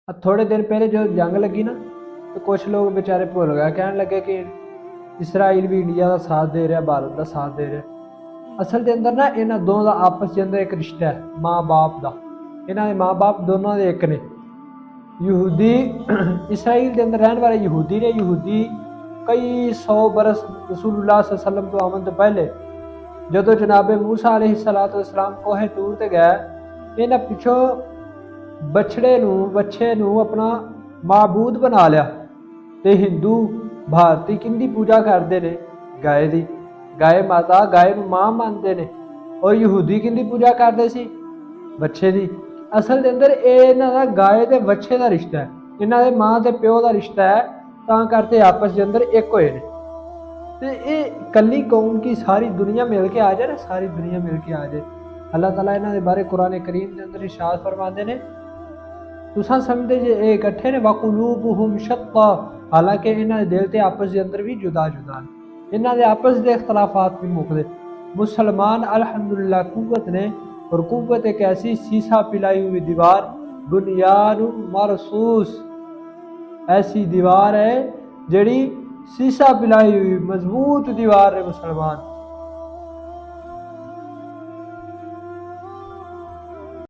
थोड़े दिन पहले जो जंग लगी ना, तो कुछ लोग बेचारे भुल गए, कहने लगे कि इसराइल भी इंडिया का साथ दे रहा, भारत का साथ दे रहा। असल के अंदर ना इन्होंने दोनों का आपस के अंदर एक रिश्ता है, माँ बाप का। इन्होंने माँ बाप दोनों के एक ने। यहूदी इसराइल के अंदर रहने वाले यहूदी ने, यहूदी कई 100 बरस रसूलुल्लाह सल्लल्लाहु अलैहि वसल्लम तो आमन तो पहले जो जनाबे मूसा अलैहिस्सलाम कोहे तूर ते गए, इन्हें पिछों बच्छे नूं अपना माबूद बना लिया। ते हिंदू भारती किंदी पूजा करते ने? गाय दी। गाय माता, गाय नूं मां मानते ने। और यहूदी किंदी पूजा करते सी? बच्छे दी। असल के अंदर इन्हां दा गाय ते बच्छे का रिश्ता है, इन्हां दे मां ते प्यो का रिश्ता है, तां करके आपस के अंदर एक होए ने। ते ये कली कौम की सारी दुनिया मिल के आ जाए ना, सारी दुनिया मिल के आ जाए। अल्लाह ताला इन्हां दे बारे कुरान करीम के अंदर इरशाद फरमाते ने, तुसां समझदे जे ये इकट्ठे ने, वकुलूबुहुम शत्ता, हालांकि इन्हां दे दिल ते आपस के अंदर भी जुदा जुदा ने, इन्हां दे आपस दे इख्तलाफात नहीं मुकदे। मुसलमान अल्हम्दुलिल्लाह कुव्वत ने, और कुव्वत एक ऐसी शीशा पिलाई हुई दीवार, बुनियान मरसूस, ऐसी दीवार है जड़ी शीशा पिलाई हुई मजबूत दीवार है मुसलमान।